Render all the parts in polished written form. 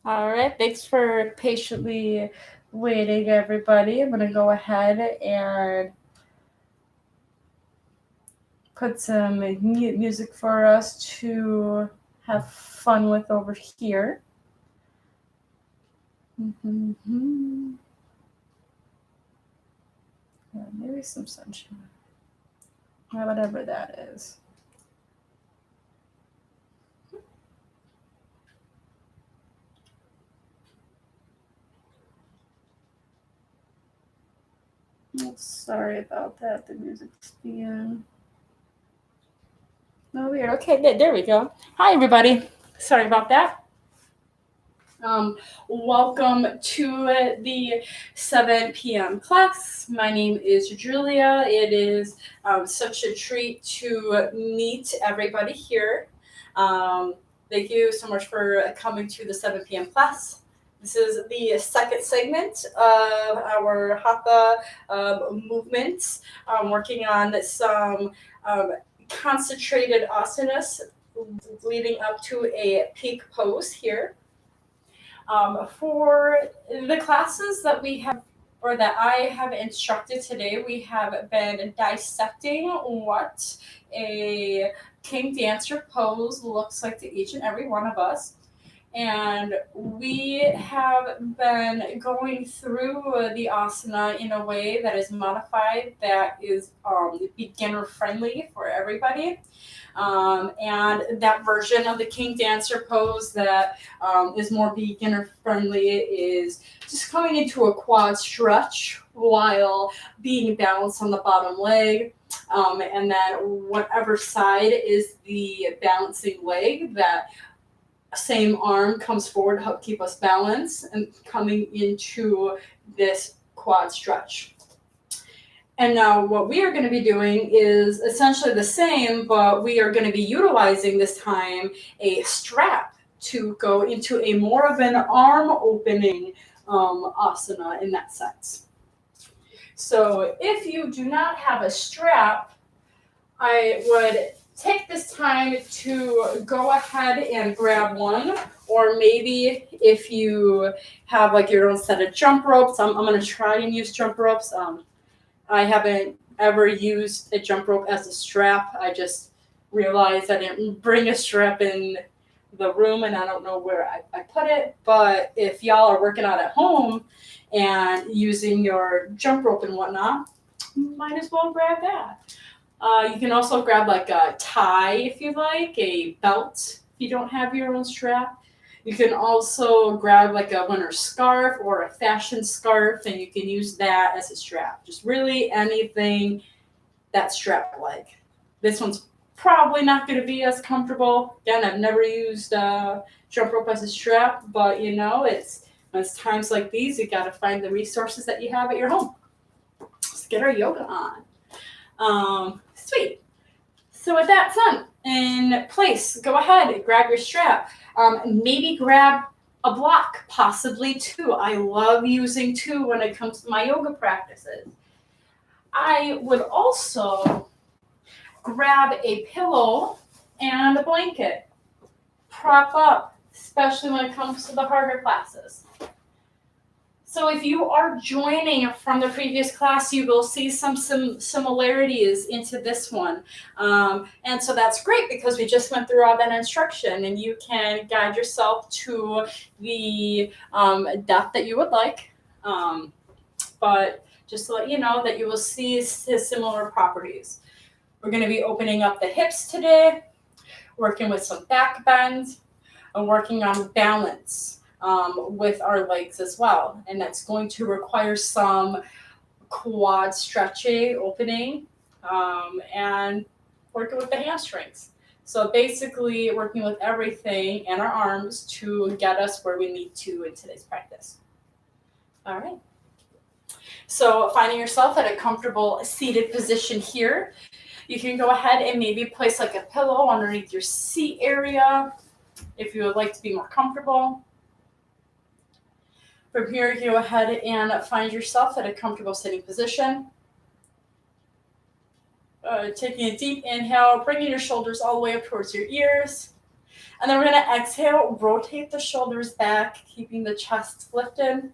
All right, thanks for patiently waiting, everybody. I'm going to go ahead and put some music for us to have fun with over here. Mm-hmm. Yeah, maybe some sunshine, whatever that is. Oh, sorry about that. The music's being no weird. Okay, there we go. Hi, everybody. Sorry about that. Um, Welcome to the 7 p.m. class. My name is Julia. It is such a treat to meet everybody here. Um, Thank you so much for coming to the 7 p.m. class. This is the second segment of our Hatha movement, working on some concentrated asanas leading up to a peak pose here. For the classes that we have or that I have instructed today, we have been dissecting what a king dancer pose looks like to each and every one of us. And we have been going through the asana in a way that is modified, that is beginner friendly for everybody. And that version of the king dancer pose that is more beginner friendly is just coming into a quad stretch while being balanced on the bottom leg. And then whatever side is the balancing leg, that same arm comes forward to help keep us balanced and coming into this quad stretch. And now what we are going to be doing is essentially the same, but we are going to be utilizing this time a strap to go into a more of an arm opening asana in that sense. So if you do not have a strap, I would take this time to go ahead and grab one, or maybe if you have like your own set of jump ropes, I'm going to try and use jump ropes. I haven't ever used a jump rope as a strap. I just realized I didn't bring a strap in the room and I don't know where I put it. But if y'all are working out at home and using your jump rope and whatnot, might as well grab that. You can also grab like a tie if you like, a belt if you don't have your own strap. You can also grab like a winter scarf or a fashion scarf, and you can use that as a strap. Just really anything that's strap like. This one's probably not going to be as comfortable. Again, I've never used jump rope as a strap, but you know, it's times like these, you got to find the resources that you have at your home. Let's get our yoga on. Sweet. So with that done in place, go ahead and grab your strap. Maybe grab a block, possibly two. I love using two when it comes to my yoga practices. I would also grab a pillow and a blanket. Prop up, especially when it comes to the harder classes. So if you are joining from the previous class, you will see some similarities into this one. And so that's great because we just went through all that instruction and you can guide yourself to the depth that you would like. But just to let you know that you will see similar properties. We're going to be opening up the hips today, working with some back bend, and working on balance. With our legs as well. And that's going to require some quad stretching, opening, and working with the hamstrings. So basically working with everything and our arms to get us where we need to in today's practice. All right. So finding yourself at a comfortable seated position here, you can go ahead and maybe place like a pillow underneath your seat area if you would like to be more comfortable. From here, go ahead and find yourself at a comfortable sitting position. Taking a deep inhale, bringing your shoulders all the way up towards your ears. And then we're going to exhale, rotate the shoulders back, keeping the chest lifted.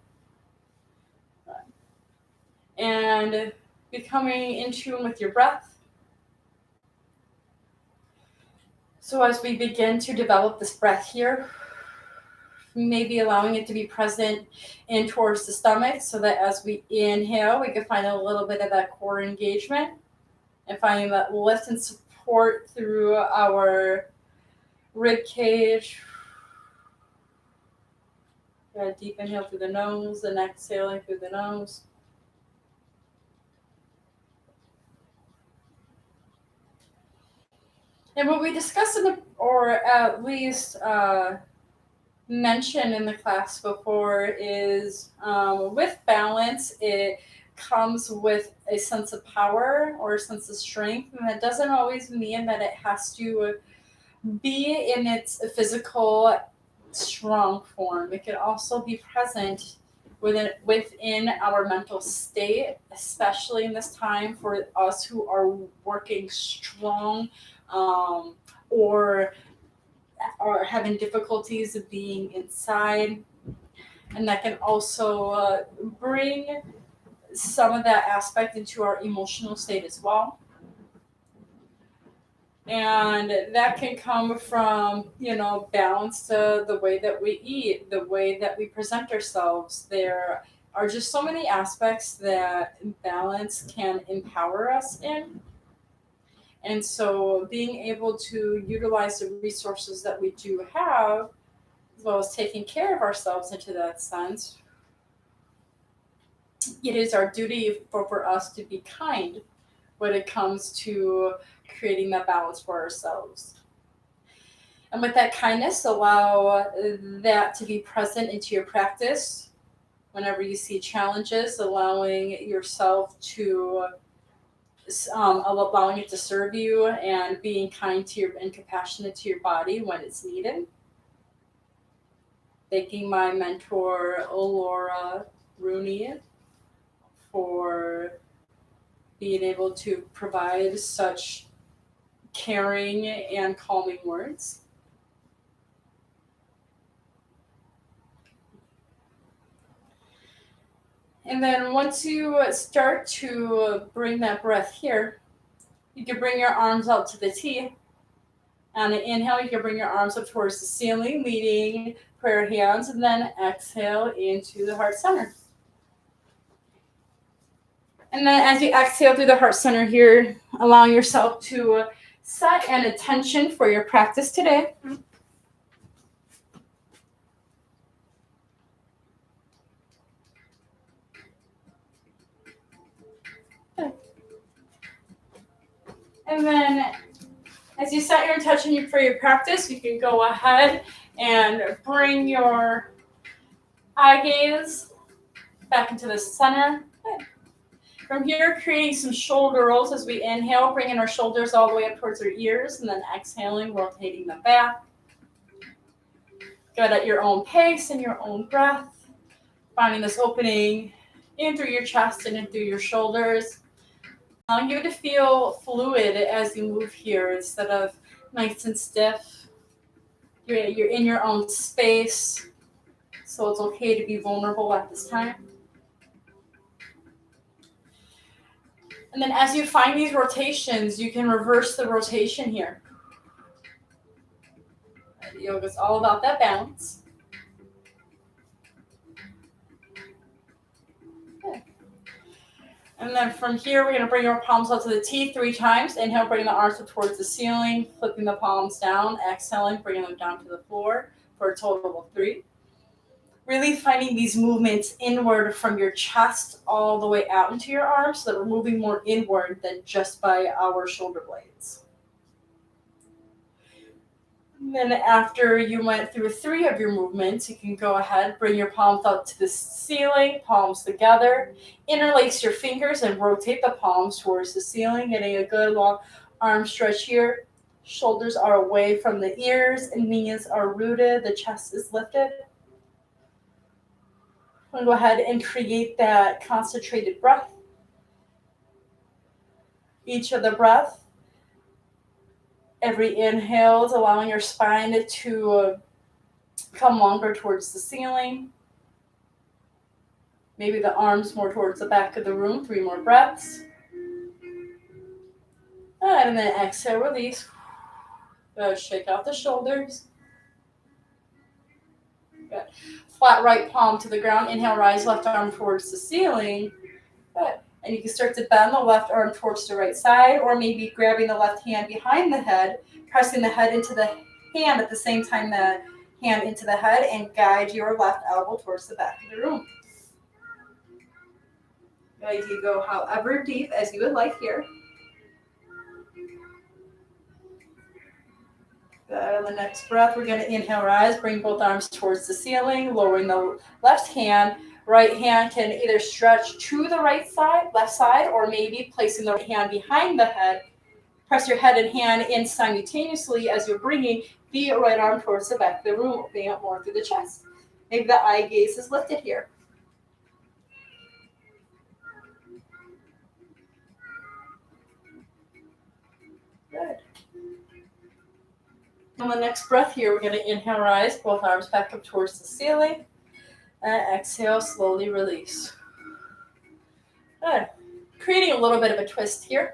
And becoming in tune with your breath. So as we begin to develop this breath here, maybe allowing it to be present in towards the stomach so that as we inhale, we can find a little bit of that core engagement and finding that lift and support through our rib cage. A deep inhale through the nose and exhaling through the nose. And what we discussed or at least mentioned in the class before is with balance, it comes with a sense of power or a sense of strength. And that doesn't always mean that it has to be in its physical strong form. It can also be present within our mental state, especially in this time for us who are working strong or are having difficulties of being inside. And that can also bring some of that aspect into our emotional state as well. And that can come from, balance to the way that we eat, the way that we present ourselves. There are just so many aspects that balance can empower us in. And so being able to utilize the resources that we do have, as well as taking care of ourselves into that sense, it is our duty for us to be kind when it comes to creating that balance for ourselves. And with that kindness, allow that to be present into your practice. Whenever you see challenges, allowing yourself to, allowing it to serve you and being kind to your and compassionate to your body when it's needed. Thanking my mentor, Laura Rooney, for being able to provide such caring and calming words. And then once you start to bring that breath here, you can bring your arms out to the T. On an inhale, you can bring your arms up towards the ceiling, leading prayer hands, and then exhale into the heart center. And then as you exhale through the heart center here, allowing yourself to set an intention for your practice today. And then as you set your intention for your practice, you can go ahead and bring your eye gaze back into the center. From here, creating some shoulder rolls as we inhale, bringing our shoulders all the way up towards our ears, and then exhaling, rotating them back. Good at your own pace and your own breath. Finding this opening in through your chest and in through your shoulders. Allowing you to feel fluid as you move here instead of nice and stiff. You're in your own space, so it's okay to be vulnerable at this time. And then as you find these rotations, you can reverse the rotation here. Yoga is all about that balance. Okay. And then from here, we're going to bring our palms up to the T 3 times. Inhale, bring the arms up towards the ceiling, flipping the palms down. Exhaling, bringing them down to the floor for a total of 3. Really finding these movements inward from your chest all the way out into your arms so that we're moving more inward than just by our shoulder blades. And then after you went through 3 of your movements, you can go ahead, bring your palms up to the ceiling, palms together, interlace your fingers and rotate the palms towards the ceiling, getting a good long arm stretch here. Shoulders are away from the ears and knees are rooted, the chest is lifted. I'm going to go ahead and create that concentrated breath. Each of the breath Every inhale is allowing your spine to come longer towards the ceiling. Maybe the arms more towards the back of the room. 3 more breaths. And then exhale, release. Shake out the shoulders. Good. Flat right palm to the ground. Inhale, rise left arm towards the ceiling. Good. And you can start to bend the left arm towards the right side, or maybe grabbing the left hand behind the head, pressing the head into the hand at the same time the hand into the head, and guide your left elbow towards the back of the room. Good. You go however deep as you would like here. Good. On the next breath, we're going to inhale, rise, bring both arms towards the ceiling, lowering the left hand. Right hand can either stretch to the right side, left side, or maybe placing the right hand behind the head. Press your head and hand in simultaneously as you're bringing the right arm towards the back of the room, opening up more through the chest. Maybe the eye gaze is lifted here. Good. On the next breath here, we're going to inhale, rise, both arms back up towards the ceiling. And exhale, slowly release. Good. Creating a little bit of a twist here.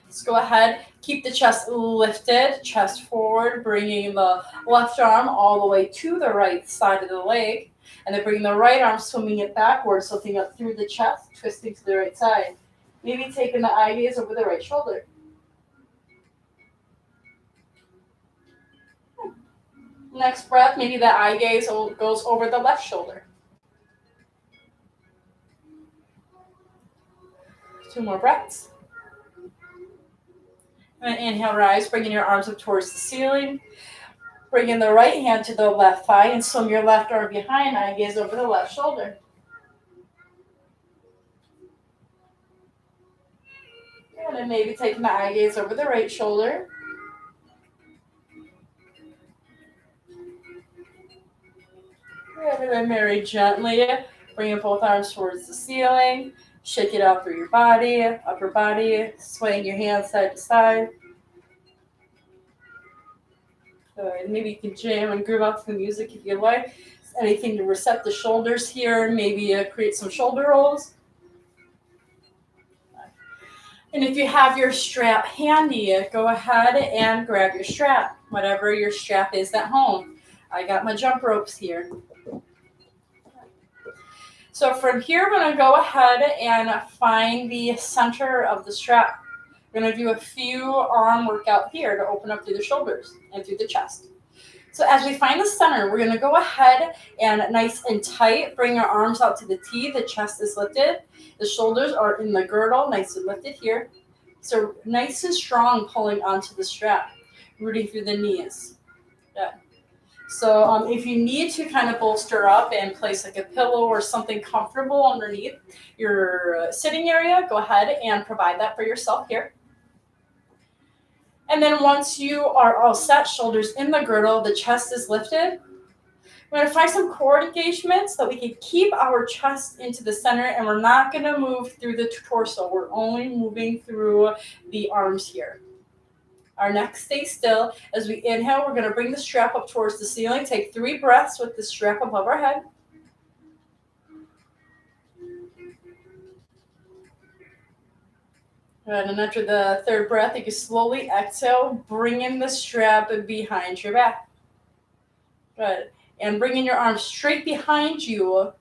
Let's go ahead, keep the chest lifted, chest forward, bringing the left arm all the way to the right side of the leg. And then bringing the right arm, swimming it backwards, lifting up through the chest, twisting to the right side. Maybe taking the eye gaze over the right shoulder. Next breath, maybe the eye gaze goes over the left shoulder. 2 more breaths. And inhale, rise, bringing your arms up towards the ceiling. Bringing the right hand to the left thigh and swim your left arm behind, eye gaze over the left shoulder. And then maybe taking the eye gaze over the right shoulder. And then very gently, bringing both arms towards the ceiling. Shake it out through your body, upper body, swaying your hands side to side. Good. Maybe you can jam and groove out to the music if you like. Anything to reset the shoulders here, maybe create some shoulder rolls. And if you have your strap handy, go ahead and grab your strap, whatever your strap is at home. I got my jump ropes here. So from here, we're going to go ahead and find the center of the strap. We're going to do a few arm workout here to open up through the shoulders and through the chest. So as we find the center, we're going to go ahead and nice and tight, bring your arms out to the T. The chest is lifted. The shoulders are in the girdle, nice and lifted here. So nice and strong pulling onto the strap, rooting through the knees. Good. So if you need to kind of bolster up and place like a pillow or something comfortable underneath your sitting area, go ahead and provide that for yourself here. And then once you are all set, shoulders in the girdle, the chest is lifted. We're going to find some core engagement so that we can keep our chest into the center, and we're not going to move through the torso. We're only moving through the arms here. Our neck stays still. As we inhale, we're going to bring the strap up towards the ceiling. Take 3 breaths with the strap above our head. Good. And after the 3rd breath, you can slowly exhale, bring in the strap behind your back. Good. And bringing your arms straight behind you,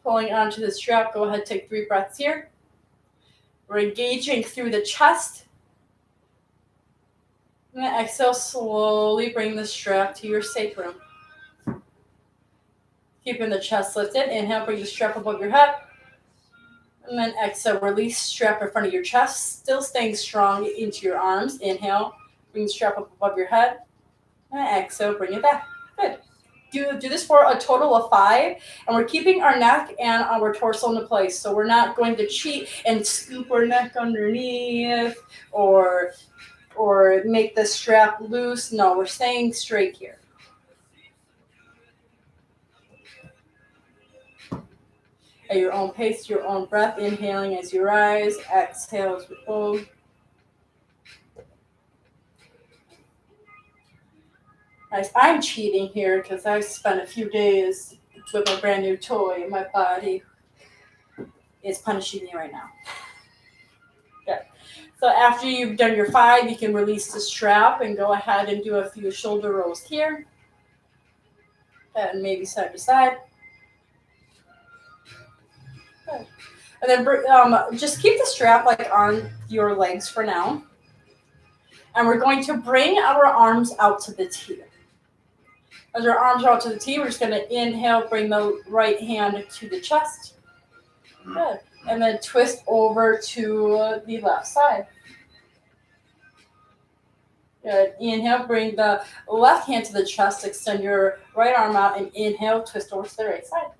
pulling onto the strap. Go ahead, take 3 breaths here. We're engaging through the chest. And then exhale, slowly bring the strap to your sacrum. Keeping the chest lifted. Inhale, bring the strap above your head. And then exhale, release, strap in front of your chest. Still staying strong into your arms. Inhale, bring the strap up above your head. And exhale, bring it back. Good. Do this for a total of 5. And we're keeping our neck and our torso into place. So we're not going to cheat and scoop our neck underneath or make the strap loose. No, we're staying straight here. At your own pace, your own breath, inhaling as you rise, exhale as we hold. I'm cheating here because I spent a few days with my brand new toy. My body is punishing me right now. Okay. So after you've done your 5, you can release the strap and go ahead and do a few shoulder rolls here. And maybe side to side. Good. And then just keep the strap like on your legs for now. And we're going to bring our arms out to the T. As our arms are out to the T, we're just going to inhale, bring the right hand to the chest. Good. And then twist over to the left side. Good. Inhale, bring the left hand to the chest, extend your right arm out, and inhale, twist over to the right side.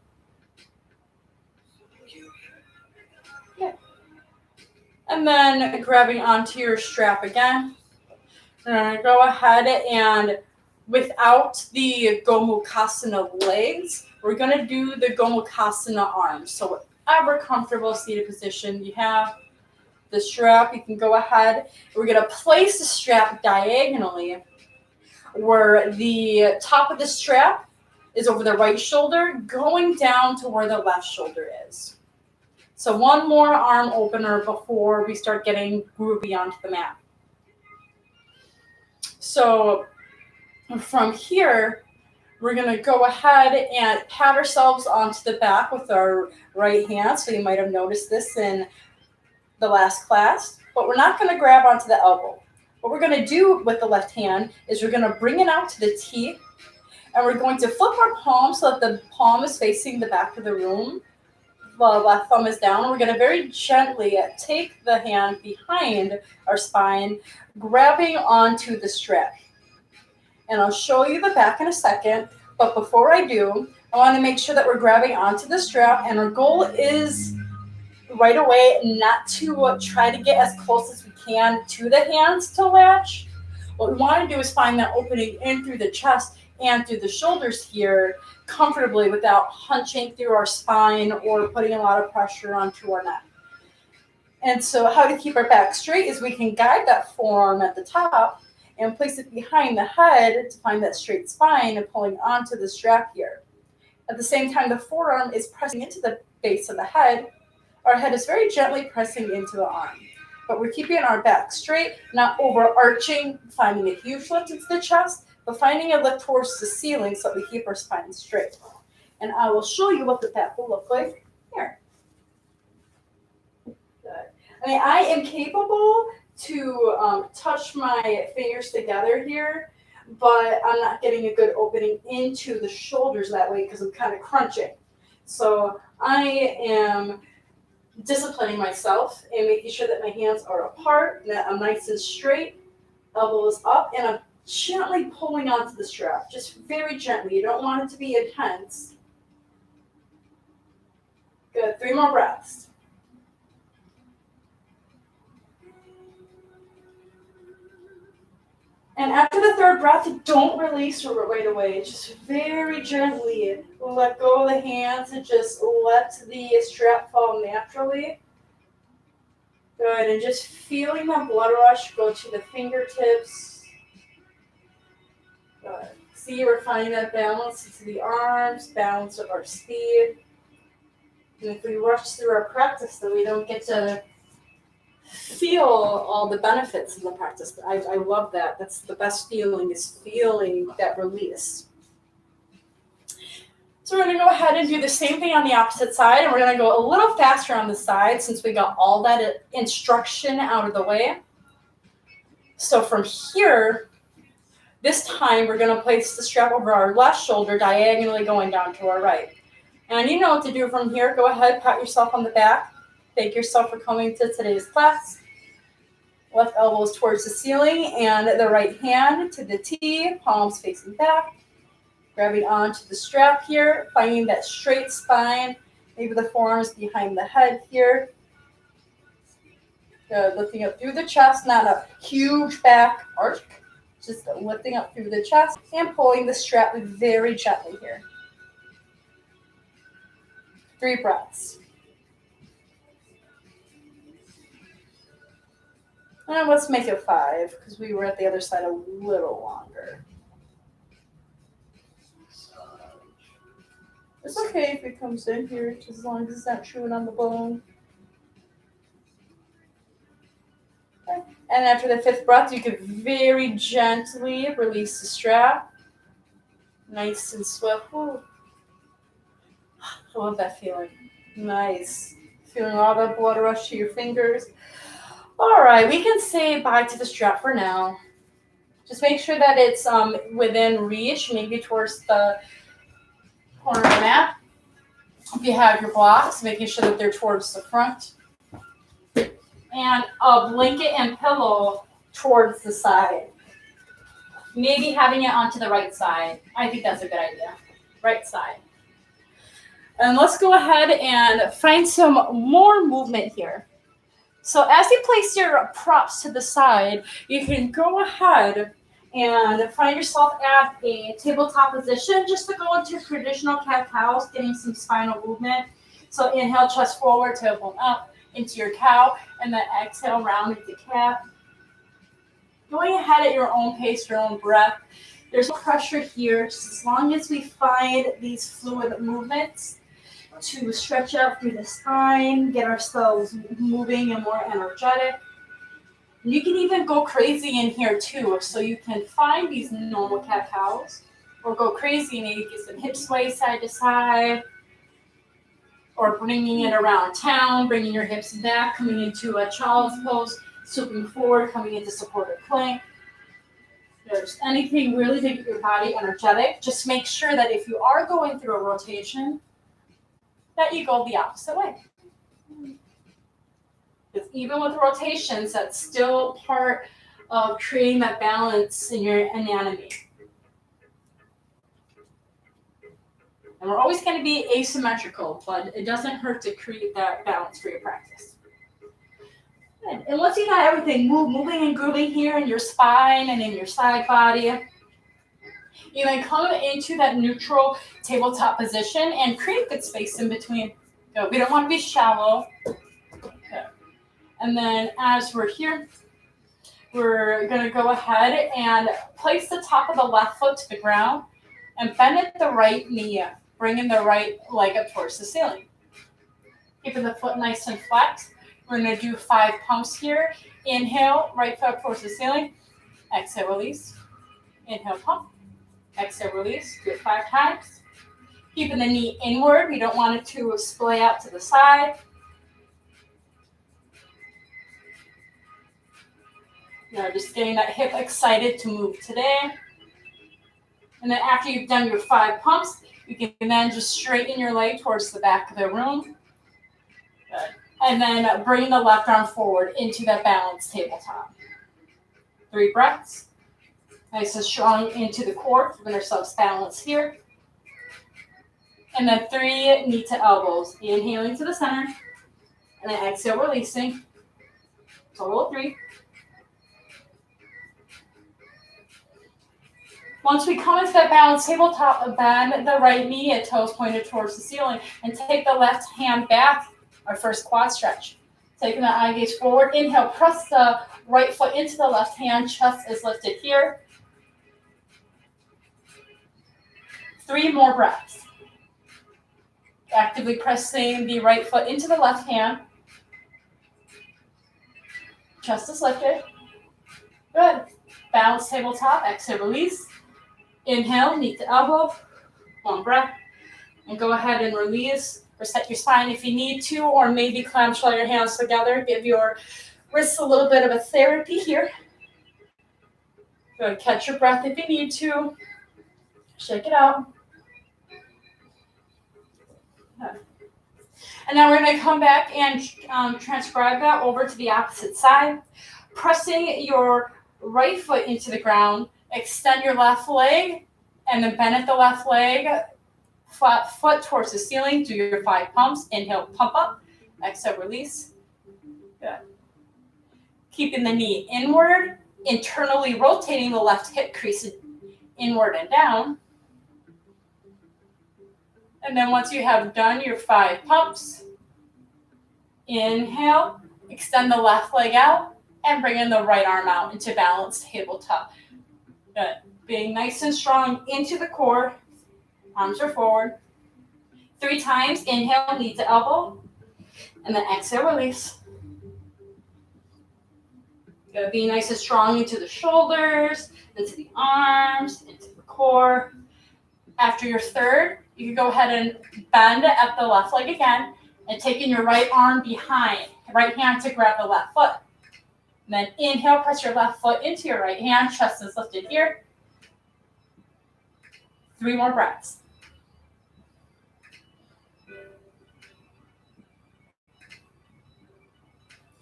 Good. And then grabbing onto your strap again. Go ahead and without the Gomukhasana legs, we're going to do the Gomukhasana arms. So whatever comfortable seated position you have, the strap, you can go ahead. We're going to place the strap diagonally where the top of the strap is over the right shoulder, going down to where the left shoulder is. So one more arm opener before we start getting groovy onto the mat. So from here, we're going to go ahead and pat ourselves onto the back with our right hand. So you might have noticed this in the last class, but we're not going to grab onto the elbow. What we're going to do with the left hand is we're going to bring it out to the T, and we're going to flip our palm so that the palm is facing the back of the room. The left thumb is down. We're going to very gently take the hand behind our spine, grabbing onto the strap. And I'll show you the back in a second, but before I do, I want to make sure that we're grabbing onto the strap, and our goal is right away not to try to get as close as we can to the hands to latch. What we want to do is find that opening in through the chest and through the shoulders here comfortably without hunching through our spine or putting a lot of pressure onto our neck. And so how to keep our back straight is we can guide that forearm at the top and place it behind the head to find that straight spine and pulling onto the strap here. At the same time, the forearm is pressing into the base of the head. Our head is very gently pressing into the arm. But we're keeping our back straight, not overarching, finding a huge lift into the chest, but finding a lift towards the ceiling so that we keep our spine straight. And I will show you what the back will look like here. Good. I am capable to touch my fingers together here, but I'm not getting a good opening into the shoulders that way because I'm kind of crunching. So I am disciplining myself and making sure that my hands are apart, that I'm nice and straight, elbows up, and I'm gently pulling onto the strap, just very gently. You don't want it to be intense. Good. 3 more breaths. And after the 3rd breath, don't release right away. Just very gently let go of the hands and just let the strap fall naturally. Good. And just feeling that blood rush go to the fingertips. Good. See, we're finding that balance into the arms, balance of our speed. And if we rush through our practice, then we don't get to feel all the benefits in the practice. I love that. That's the best feeling, is feeling that release. So we're going to go ahead and do the same thing on the opposite side, and we're going to go a little faster on the side since we got all that instruction out of the way. So from here, this time we're going to place the strap over our left shoulder, diagonally going down to our right. And you know what to do from here. Go ahead, pat yourself on the back. Thank yourself for coming to today's class. Left elbows towards the ceiling and the right hand to the T, palms facing back. Grabbing onto the strap here, finding that straight spine, maybe the forearms behind the head here. Good. Lifting up through the chest, not a huge back arch, just lifting up through the chest and pulling the strap very gently here. 3 breaths. And let's make it 5 because we were at the other side a little longer. It's okay if it comes in here, just as long as it's not chewing on the bone. Okay. And after the 5th breath, you can very gently release the strap. Nice and swift. Ooh. I love that feeling. Nice. Feeling all that blood rush to your fingers. All right, we can say bye to the strap for now. Just make sure that it's within reach, maybe towards the corner of the mat. If you have your blocks, making sure that they're towards the front. And a blanket and pillow towards the side. Maybe having it onto the right side. I think that's a good idea. Right side. And let's go ahead and find some more movement here. So as you place your props to the side, you can go ahead and find yourself at a tabletop position just to go into traditional cat-cows, getting some spinal movement. So inhale, chest forward, tailbone up into your cow, and then exhale, round into cat. Going ahead at your own pace, your own breath. There's no pressure here, just as long as we find these fluid movements to stretch out through the spine, get ourselves moving and more energetic. You can even go crazy in here too, so you can find these normal cat-cows or go crazy and maybe get some hip sway side to side, or bringing it around town, bringing your hips back, coming into a child's pose, swooping forward, coming into supported plank. There's anything really to get your body energetic. Just make sure that if you are going through a rotation, that you go the opposite way. Because even with rotations, that's still part of creating that balance in your anatomy. And we're always going to be asymmetrical, but it doesn't hurt to create that balance for your practice. Good. And once you got everything moving and grooving here in your spine and in your side body, you can come into that neutral tabletop position and create good space in between. Good. We don't want to be shallow. Good. And then as we're here, we're going to go ahead and place the top of the left foot to the ground and bend at the right knee, bringing the right leg up towards the ceiling. Keeping the foot nice and flat. We're going to do 5 pumps here. Inhale, right foot up towards the ceiling. Exhale, release. Inhale, pump. Exhale, release. Do it 5 times. Keeping the knee inward. We don't want it to splay out to the side. You're just getting that hip excited to move today. And then after you've done your 5 pumps, you can then just straighten your leg towards the back of the room. Good. And then bring the left arm forward into that balanced tabletop. 3 breaths. Nice and strong into the core, giving ourselves balance here. And then 3 knee to elbows. Inhaling to the center. And then exhale, releasing. Total of 3. Once we come into that balanced tabletop, bend the right knee at toes pointed towards the ceiling and take the left hand back, our first quad stretch. Taking the eye gaze forward. Inhale, press the right foot into the left hand, chest is lifted here. 3 more breaths. Actively pressing the right foot into the left hand. Chest is lifted. Good. Balanced tabletop, exhale, release. Inhale, knee to elbow. 1 breath. And go ahead and release. Reset your spine if you need to, or maybe clamshell your hands together. Give your wrists a little bit of a therapy here. Go ahead, catch your breath if you need to. Shake it out. Okay. And now we're going to come back and transcribe that over to the opposite side. Pressing your right foot into the ground, extend your left leg, and then bend at the left leg. Flat foot towards the ceiling. Do your 5 pumps. Inhale, pump up. Exhale, release. Good. Keeping the knee inward, internally rotating the left hip crease inward and down. And then once you have done your 5 pumps, inhale, extend the left leg out, and bring in the right arm out into balanced tabletop. Good. Being nice and strong into the core. Arms are forward. 3 times. Inhale, knee to elbow. And then exhale, release. Gotta be nice and strong into the shoulders, into the arms, into the core. After your third, you can go ahead and bend at the left leg again and taking your right arm behind, right hand to grab the left foot. And then inhale, press your left foot into your right hand, chest is lifted here. 3 more breaths.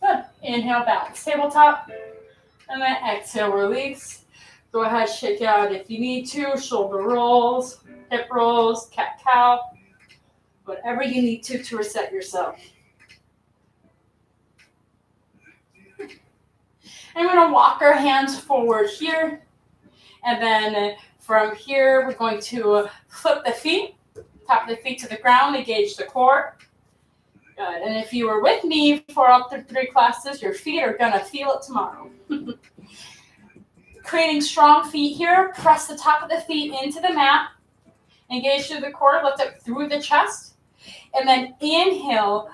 Good. Inhale, balance tabletop. And then exhale, release. Go ahead, shake out if you need to. Shoulder rolls, hip rolls, cat-cow. Whatever you need to reset yourself. And we're going to walk our hands forward here. And then from here, we're going to flip the feet. Tap the feet to the ground, engage the core. Good. And if you were with me for all the 3 classes, your feet are going to feel it tomorrow. Creating strong feet here. Press the top of the feet into the mat. Engage through the core, lift up through the chest. And then inhale,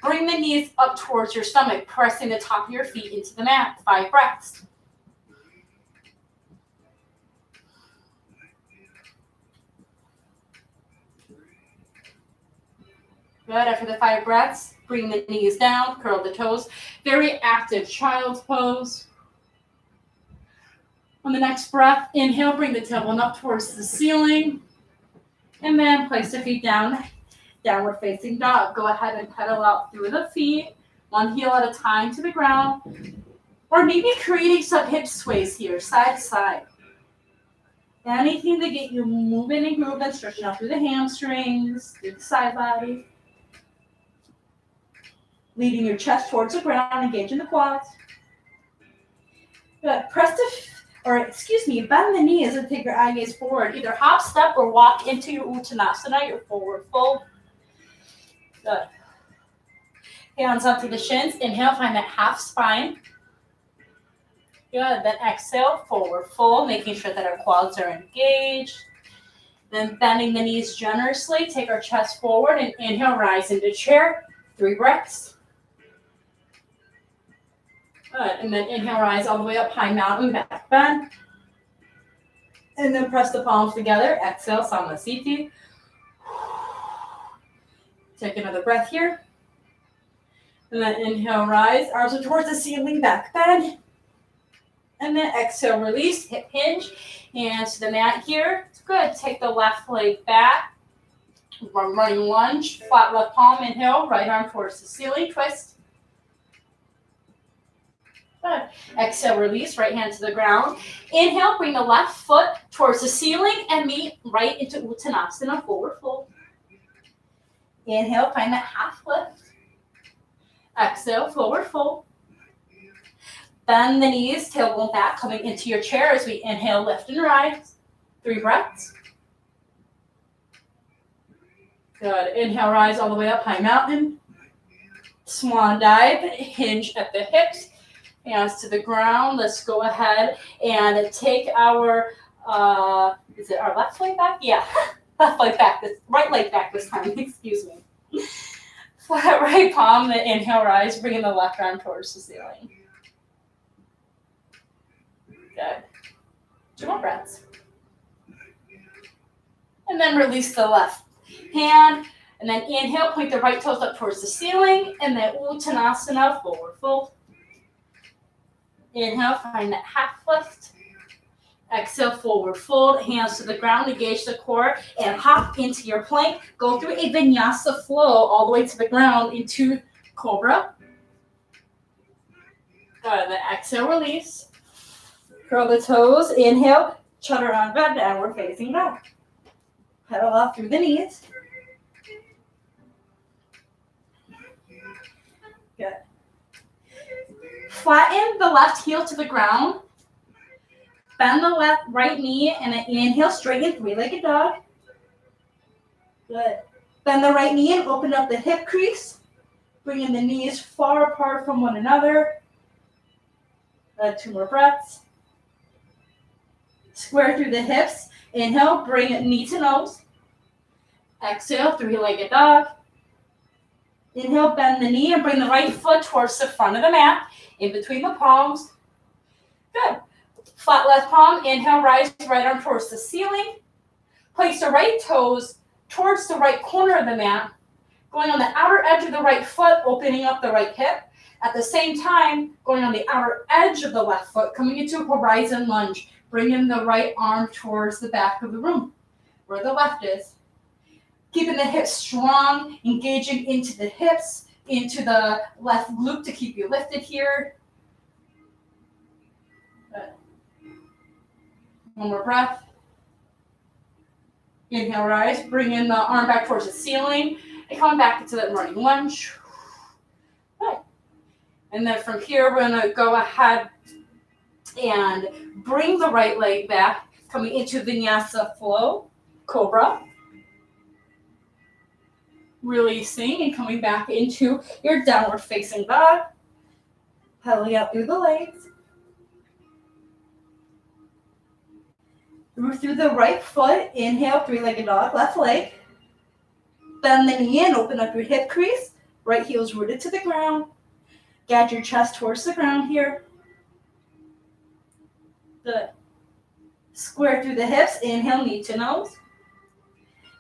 bring the knees up towards your stomach, pressing the top of your feet into the mat. 5 breaths. Good. After the 5 breaths, bring the knees down, curl the toes. Very active child's pose. On the next breath, inhale, bring the tailbone up towards the ceiling. And then place the feet down, downward facing dog. Go ahead and pedal out through the feet, 1 heel at a time to the ground. Or maybe creating some hip sways here, side to side. Anything to get you moving and grooving, stretching out through the hamstrings, through the side body. Leading your chest towards the ground, engaging the quads. Good. Bend the knees and take your eye gaze forward. Either hop, step, or walk into your Uttanasana, your forward fold. Good. Hands up to the shins. Inhale, find that half spine. Good. Then exhale, forward fold, making sure that our quads are engaged. Then bending the knees generously, take our chest forward and inhale, rise into chair. 3 breaths. Good. And then inhale, rise all the way up, high mountain, back bend. And then press the palms together. Exhale, Samasthiti. Take another breath here. And then inhale, rise. Arms are towards the ceiling, back bend. And then exhale, release, hip hinge. Hands to the mat here. Good. Take the left leg back. Running lunge. Flat left palm, inhale. Right arm towards the ceiling, twist. Good. Exhale, release, right hand to the ground. Inhale, bring the left foot towards the ceiling and meet right into Uttanasana, forward fold. Inhale, find that half lift. Exhale, forward fold. Bend the knees, tailbone back, coming into your chair as we inhale, lift and rise. 3 breaths. Good. Inhale, rise all the way up, high mountain. Swan dive, hinge at the hips. Hands to the ground. Let's go ahead and take our, is it our left leg back? Yeah, left leg back, right leg back this time, excuse me. Flat right palm, the inhale, rise, bringing the left arm towards the ceiling. Good. 2 more breaths. And then release the left hand, and then inhale, point the right toes up towards the ceiling, and then Uttanasana, forward fold. Inhale, find that half lift. Exhale, forward fold, hands to the ground, engage the core, and hop into your plank. Go through a vinyasa flow all the way to the ground into cobra. Good, then exhale, release. Curl the toes, inhale, chaturanga, downward facing dog. Pedal off through the knees. Good. Flatten the left heel to the ground. Bend the right knee and then inhale, straighten 3-legged dog. Good. Bend the right knee and open up the hip crease. Bringing the knees far apart from one another. 2 more breaths. Square through the hips. Inhale, bring it knee to nose. Exhale, three-legged dog. Inhale, bend the knee and bring the right foot towards the front of the mat, in between the palms. Good. Flat left palm, inhale, rise right arm towards the ceiling. Place the right toes towards the right corner of the mat, going on the outer edge of the right foot, opening up the right hip. At the same time, going on the outer edge of the left foot, coming into a horizon lunge, bringing the right arm towards the back of the room, where the left is. Keeping the hips strong, engaging into the hips, into the left glute to keep you lifted here. Good. One more breath. Inhale, rise. Bring in the arm back towards the ceiling. And come back into that running lunge. Good. And then from here, we're going to go ahead and bring the right leg back, coming into Vinyasa flow, Cobra. Releasing and coming back into your downward facing dog. Pedaling out through the legs. Through the right foot, inhale, three-legged dog, left leg. Bend the knee and open up your hip crease. Right heel's rooted to the ground. Guide your chest towards the ground here. Good. Square through the hips, inhale, knee to nose.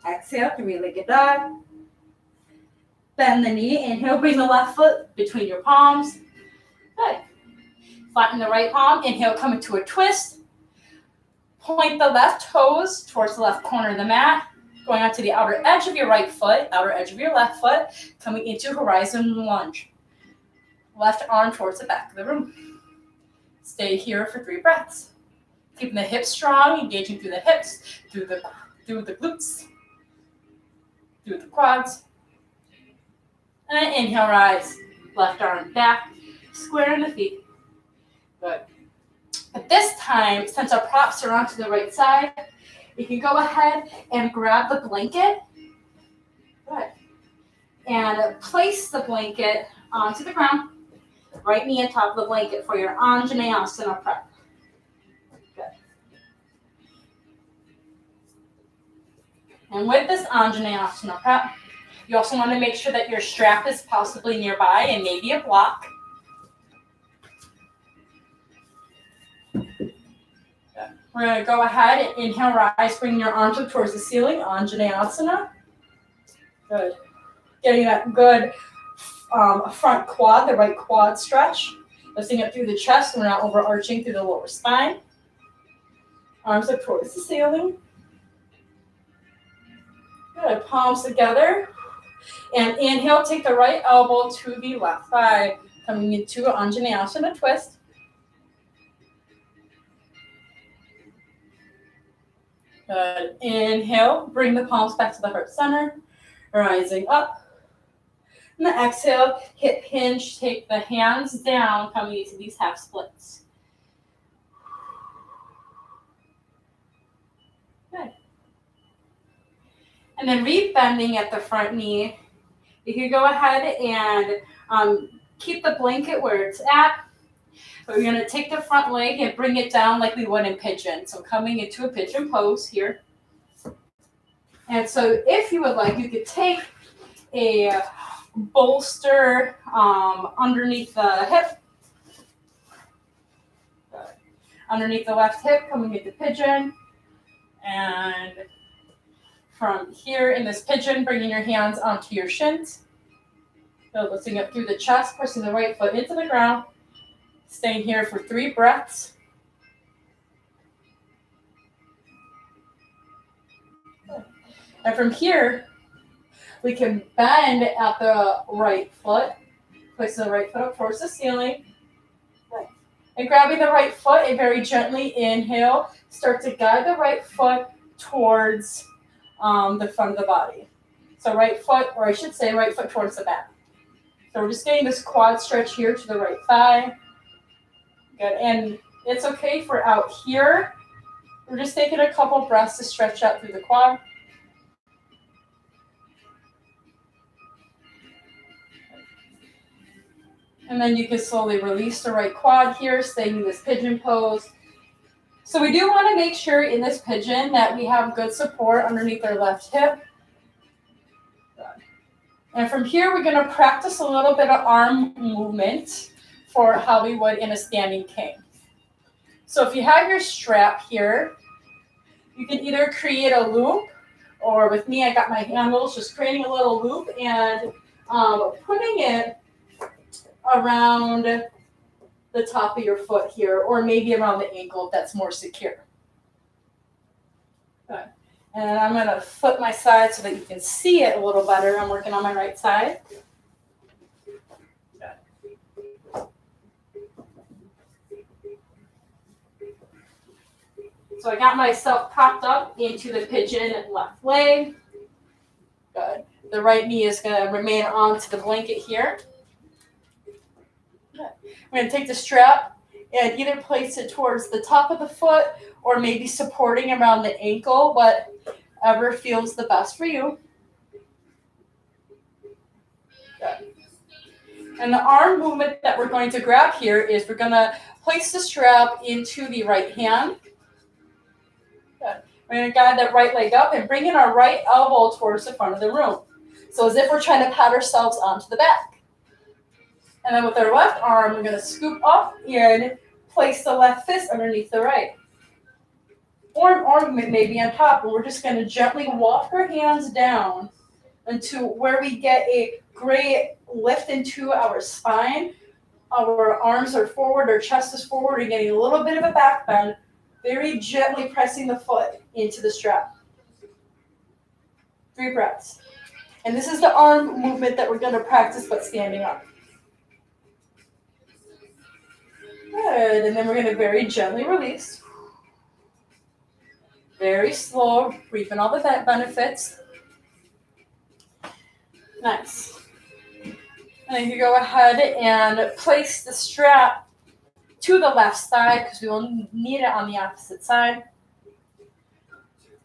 Exhale, three-legged dog. Bend the knee, inhale, bring the left foot between your palms. Good. Flatten the right palm, inhale, come into a twist. Point the left toes towards the left corner of the mat, going out to the outer edge of your right foot, outer edge of your left foot, coming into horizon lunge. Left arm towards the back of the room. Stay here for 3 breaths. Keeping the hips strong, engaging through the hips, through the glutes, through the quads. And inhale, rise. Left arm back, square in the feet. Good. At this time, since our props are onto the right side, you can go ahead and grab the blanket. Good. And place the blanket onto the ground. Right knee on top of the blanket for your Anjaneyasana prep. Good. And with this Anjaneyasana prep, you also want to make sure that your strap is possibly nearby and maybe a block. We're going to go ahead and inhale, rise, bring your arms up towards the ceiling, Anjaneyasana. Good. Getting that good front quad, the right quad stretch. Lifting up through the chest, and we're not overarching through the lower spine. Arms up towards the ceiling. Good. Palms together. And inhale, take the right elbow to the left thigh, coming into Anjaneyasana twist. Good. Inhale, bring the palms back to the heart center, rising up. And the exhale, hip hinge, take the hands down, coming into these half splits. Good. And then rebending at the front knee. You can go ahead and keep the blanket where it's at. But we're going to take the front leg and bring it down like we would in pigeon. So coming into a pigeon pose here. And so if you would like, you could take a bolster underneath the hip. Underneath the left hip, coming into pigeon. And from here in this pigeon, bringing your hands onto your shins. So lifting up through the chest, pressing the right foot into the ground. Staying here for 3 breaths. And from here, we can bend at the right foot. Place the right foot up towards the ceiling. And grabbing the right foot and very gently inhale, start to guide the right foot towards the front of the body. So right foot, or I should say right foot towards the back. So we're just getting this quad stretch here to the right thigh. Good. And it's okay for out here. We're just taking a couple breaths to stretch out through the quad. And then you can slowly release the right quad here, staying in this pigeon pose. So we do want to make sure in this pigeon that we have good support underneath our left hip. And from here, we're going to practice a little bit of arm movement for how we would in a standing king. So if you have your strap here, you can either create a loop, or with me, I got my handles, just creating a little loop and putting it around the top of your foot here, or maybe around the ankle if that's more secure. Good. And I'm going to flip my side so that you can see it a little better. I'm working on my right side. Good. So I got myself propped up into the pigeon left leg. Good. The right knee is going to remain onto the blanket here. Good. I'm going to take the strap and either place it towards the top of the foot or maybe supporting around the ankle, whatever feels the best for you. Good. And the arm movement that we're going to grab here is we're going to place the strap into the right hand. Good. We're going to guide that right leg up and bring in our right elbow towards the front of the room. So as if we're trying to pat ourselves onto the back. And then with our left arm, we're going to scoop up and place the left fist underneath the right. Or an arm may be on top, and we're just going to gently walk our hands down into where we get a great lift into our spine. Our arms are forward, our chest is forward, and getting a little bit of a back bend, very gently pressing the foot into the strap. 3 breaths. And this is the arm movement that we're going to practice, but standing up. Good, and then we're going to very gently release. Very slow, reaping all the benefits. Nice. And then you go ahead and place the strap to the left side because we will need it on the opposite side.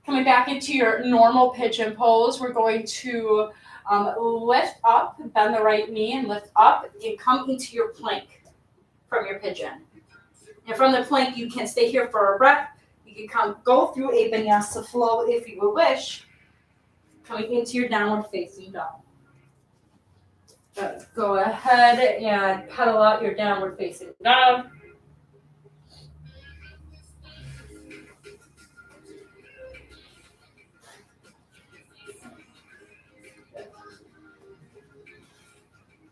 Coming back into your normal pigeon pose, we're going to lift up, bend the right knee and lift up and come into your plank from your pigeon. And from the plank, you can stay here for a breath. You can go through a vinyasa flow if you wish, coming into your downward facing dog. Go ahead and pedal out your downward facing dog.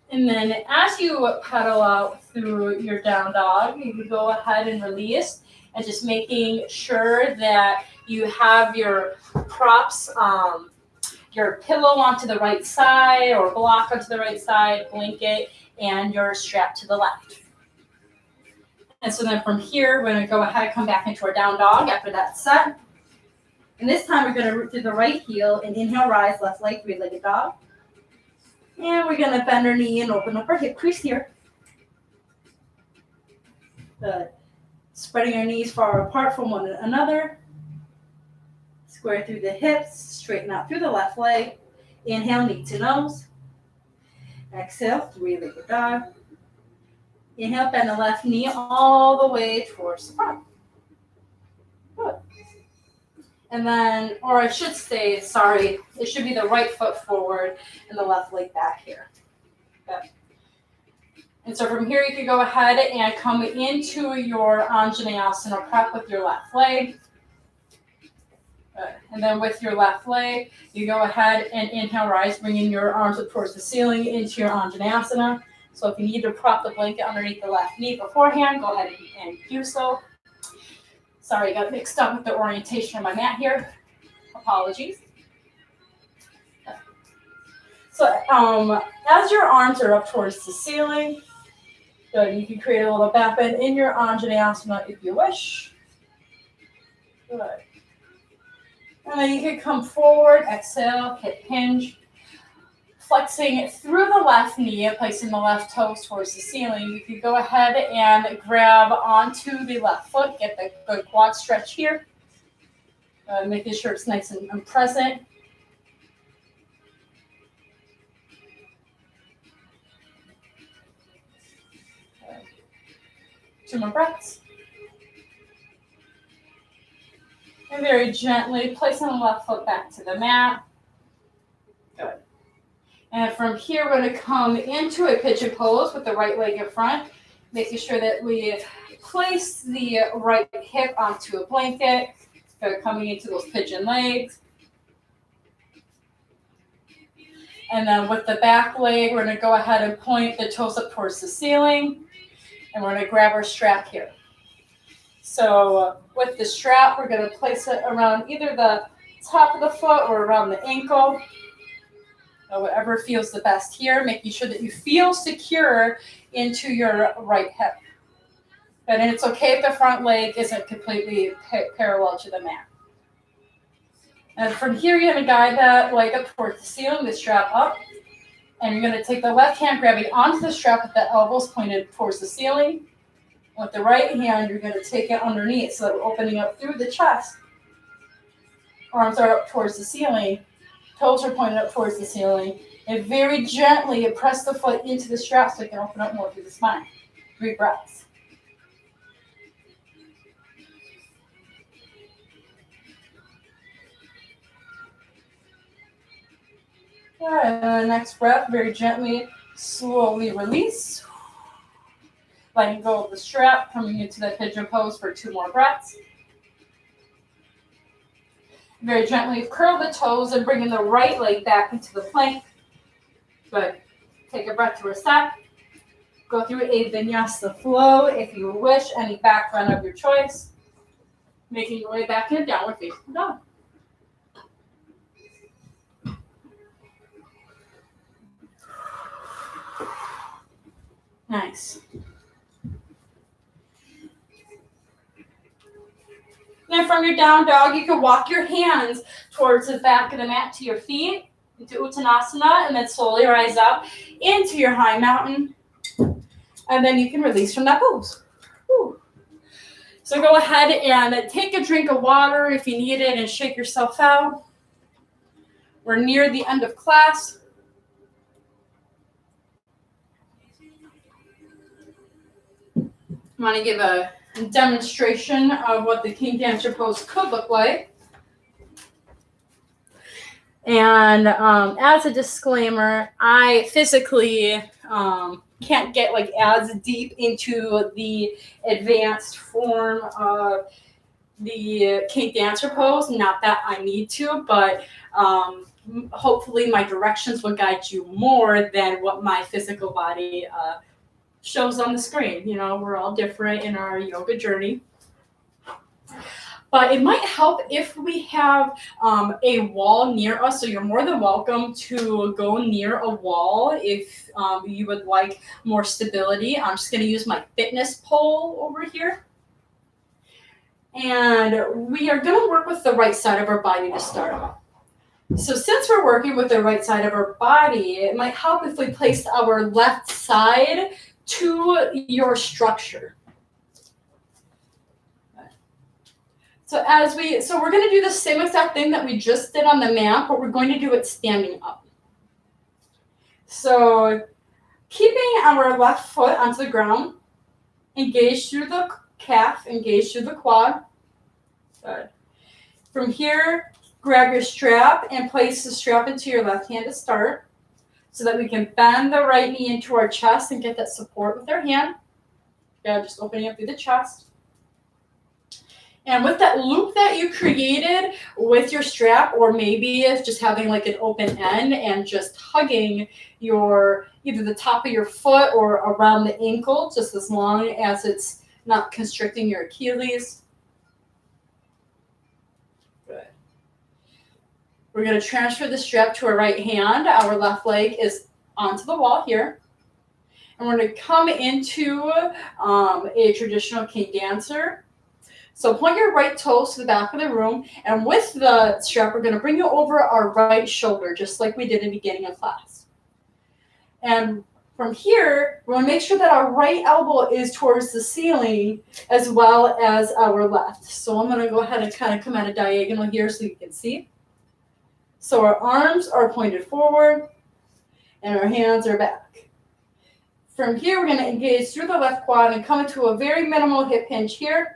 And then as you pedal out through your down dog, you can go ahead and release and just making sure that you have your props, your pillow onto the right side or block onto the right side, blanket, and your strap to the left. And so then from here, we're going to go ahead and come back into our down dog after that set. And this time we're going to root through the right heel and inhale, rise, left leg, 3-legged dog. And we're going to bend our knee and open up our hip crease here. Good. Spreading our knees far apart from one another. Square through the hips, straighten out through the left leg. Inhale, knee to nose. Exhale, 3-legged dog. Inhale, bend the left knee all the way towards the front. Good. And then, or I should say, sorry, it should be the right foot forward and the left leg back here. Good. And so from here, you can go ahead and come into your Anjaneyasana prep with your left leg. Good. And then with your left leg, you go ahead and inhale, rise, bringing your arms up towards the ceiling into your Anjaneyasana. So if you need to prop the blanket underneath the left knee beforehand, go ahead and do so. Sorry, I got mixed up with the orientation of my mat here. Apologies. So as your arms are up towards the ceiling, good, you can create a little back bend in your Anjaneyasana if you wish. Good. And then you can come forward, exhale, hip hinge. Flexing through the left knee and placing the left toes towards the ceiling. You can go ahead and grab onto the left foot, get the good quad stretch here. Making sure it's nice and present. Okay. 2 more breaths. And very gently placing the left foot back to the mat. Good. And from here, we're going to come into a pigeon pose with the right leg in front, making sure that we place the right hip onto a blanket. So coming into those pigeon legs. And then with the back leg, we're going to go ahead and point the toes up towards the ceiling. And we're going to grab our strap here. So with the strap, we're going to place it around either the top of the foot or around the ankle. Whatever feels the best here, making sure that you feel secure into your right hip. And it's okay if the front leg isn't completely parallel to the mat. And from here, you're going to guide that leg up towards the ceiling, the strap up. And you're going to take the left hand, grabbing onto the strap with the elbows pointed towards the ceiling. With the right hand, you're going to take it underneath, so that we're opening up through the chest. Arms are up towards the ceiling. Toes are pointed up towards the ceiling. And very gently press the foot into the strap so it can open up more through the spine. 3 breaths. All right, and the next breath, very gently, slowly release. Letting go of the strap, coming into that pigeon pose for 2 more breaths. Very gently curl the toes and bringing the right leg back into the plank. Good. Take a breath to reset. Go through a vinyasa flow if you wish, any background of your choice. Making your way back in downward facing dog. Nice. Then from your down dog, you can walk your hands towards the back of the mat to your feet, into Uttanasana, and then slowly rise up into your high mountain. And then you can release from that pose. Whew. So go ahead and take a drink of water if you need it and shake yourself out. We're near the end of class. I want to give a demonstration of what the King Dancer pose could look like. And as a disclaimer, I physically can't get like as deep into the advanced form of the King Dancer pose. Not that I need to, but hopefully my directions will guide you more than what my physical body shows on the screen. You know, we're all different in our yoga journey. But it might help if we have a wall near us. So you're more than welcome to go near a wall if you would like more stability. I'm just going to use my fitness pole over here. And we are going to work with the right side of our body to start. So since we're working with the right side of our body, it might help if we place our left side to your structure. So we're going to do the same exact thing that we just did on the mat, but we're going to do it standing up. So keeping our left foot onto the ground, engage through the calf, engage through the quad. Good. From here, grab your strap and place the strap into your left hand to start so that we can bend the right knee into our chest and get that support with our hand. Yeah, just opening up through the chest. And with that loop that you created with your strap, or maybe it's just having like an open end and just hugging your either the top of your foot or around the ankle, just as long as it's not constricting your Achilles. Good. We're going to transfer the strap to our right hand. Our left leg is onto the wall here. And we're going to come into a traditional King Dancer. So point your right toes to the back of the room, and with the strap, we're going to bring you over our right shoulder, just like we did in the beginning of class. And from here, we're going to make sure that our right elbow is towards the ceiling as well as our left. So I'm going to go ahead and kind of come at a diagonal here so you can see. So our arms are pointed forward, and our hands are back. From here, we're going to engage through the left quad and come into a very minimal hip hinge here.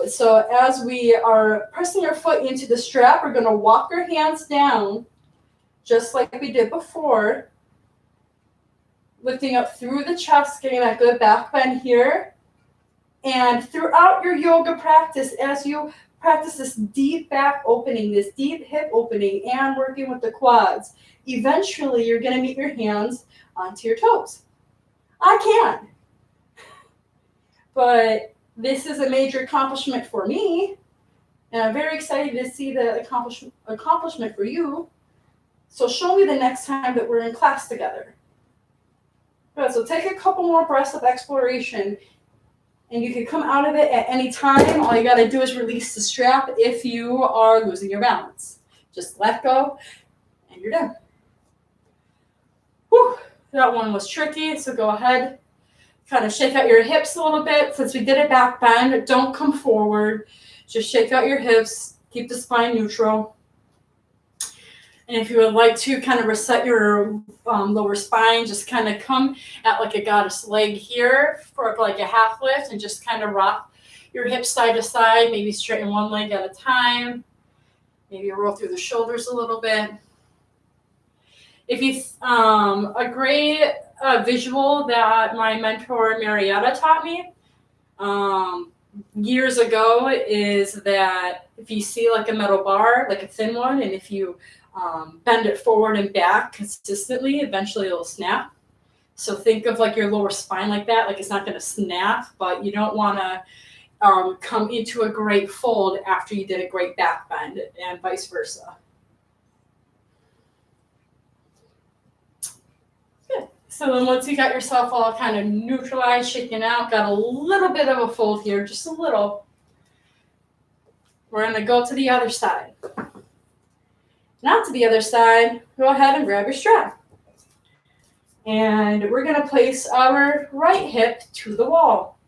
So as we are pressing our foot into the strap, we're going to walk our hands down just like we did before. Lifting up through the chest, getting that good back bend here. And throughout your yoga practice, as you practice this deep back opening, this deep hip opening, and working with the quads, eventually you're going to meet your hands onto your toes. I can. But this is a major accomplishment for me, and I'm very excited to see the accomplishment for you. So show me the next time that we're in class together. Good, so take a couple more breaths of exploration, and you can come out of it at any time. All you got to do is release the strap if you are losing your balance. Just let go, and you're done. Whew, that one was tricky, so go ahead. Kind of shake out your hips a little bit. Since we did a back bend, don't come forward. Just shake out your hips. Keep the spine neutral. And if you would like to kind of reset your lower spine, just kind of come at like a goddess leg here for like a half lift and just kind of rock your hips side to side. Maybe straighten one leg at a time. Maybe roll through the shoulders a little bit. If you, a great visual that my mentor Marietta taught me years ago is that if you see like a metal bar, like a thin one, and if you bend it forward and back consistently, eventually it'll snap. So think of like your lower spine like that, like it's not going to snap, but you don't want to come into a great fold after you did a great back bend, and vice versa. Good. So then once you got yourself all kind of neutralized, shaken out, got a little bit of a fold here, just a little, we're going to go to the other side. Now to the other side, go ahead and grab your strap. And we're going to place our right hip to the wall.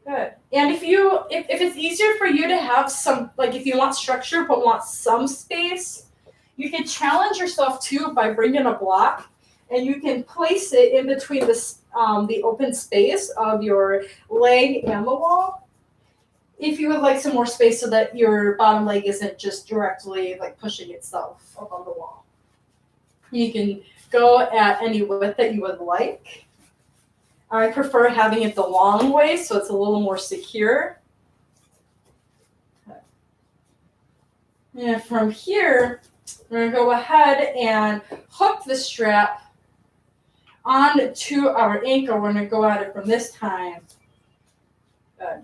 Good. And if it's easier for you to have some, like if you want structure but want some space, you can challenge yourself too by bringing a block, and you can place it in between the open space of your leg and the wall. If you would like some more space so that your bottom leg isn't just directly like pushing itself up on the wall. You can go at any width that you would like. I prefer having it the long way so it's a little more secure. And from here, we're going to go ahead and hook the strap onto our ankle. We're going to go at it from this time. Good.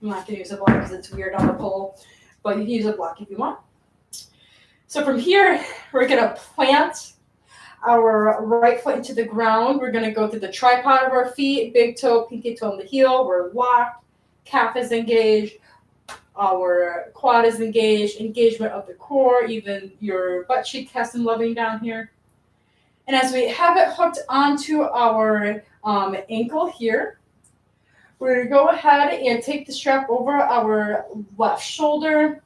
I'm not going to use a block because it's weird on the pole, but you can use a block if you want. So from here, we're going to plant our right foot into the ground. We're going to go through the tripod of our feet, big toe, pinky toe, and the heel. We're locked. Calf is engaged. Our quad is engaged. Engagement of the core. Even your butt cheek has some loving down here. And as we have it hooked onto our ankle here, we're going to go ahead and take the strap over our left shoulder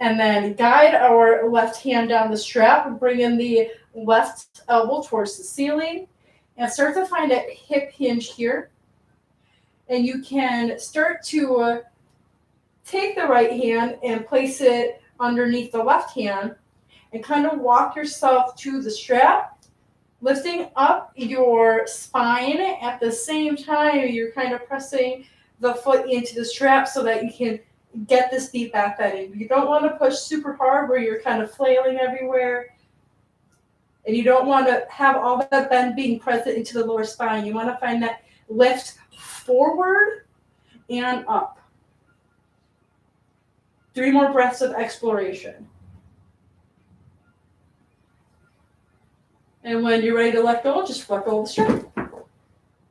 and then guide our left hand down the strap, bring in the left elbow towards the ceiling, and start to find a hip hinge here. And you can start to take the right hand and place it underneath the left hand and kind of walk yourself to the strap, lifting up your spine. At the same time, you're kind of pressing the foot into the strap so that you can get this deep back bend. You don't want to push super hard where you're kind of flailing everywhere. And you don't want to have all that bend being present into the lower spine. You want to find that lift forward and up. 3 more breaths of exploration. And when you're ready to let go, just let go of the strap.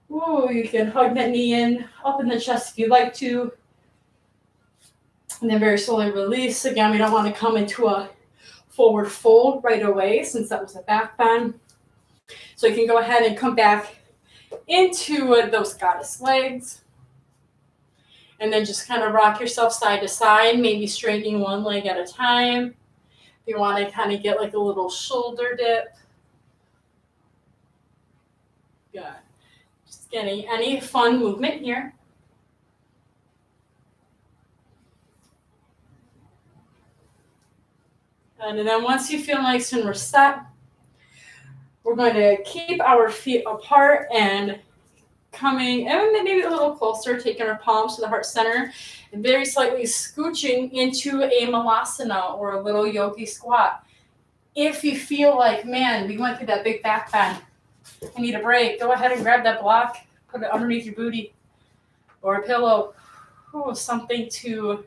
Ooh, you can hug that knee in, up in the chest if you'd like to. And then very slowly release. Again, we don't want to come into a forward fold right away since that was a back bend. So you can go ahead and come back into those goddess legs. And then just kind of rock yourself side to side, maybe straightening one leg at a time. If you want to kind of get like a little shoulder dip. Good. Just getting any fun movement here. And then once you feel nice and reset, we're going to keep our feet apart and coming and maybe a little closer, taking our palms to the heart center and very slightly scooching into a malasana or a little yogi squat. If you feel like, man, we went through that big back bend, I need a break, go ahead and grab that block, put it underneath your booty or a pillow, something to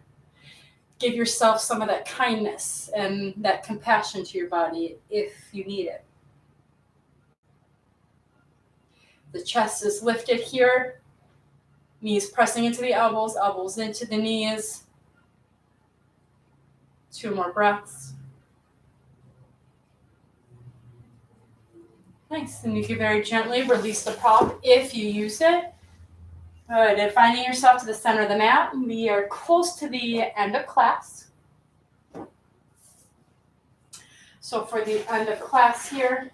give yourself some of that kindness and that compassion to your body if you need it. The chest is lifted here, knees pressing into the elbows, elbows into the knees. 2 more breaths. Nice. And you can very gently release the prop if you use it. Good. And finding yourself to the center of the mat, we are close to the end of class. So for the end of class here,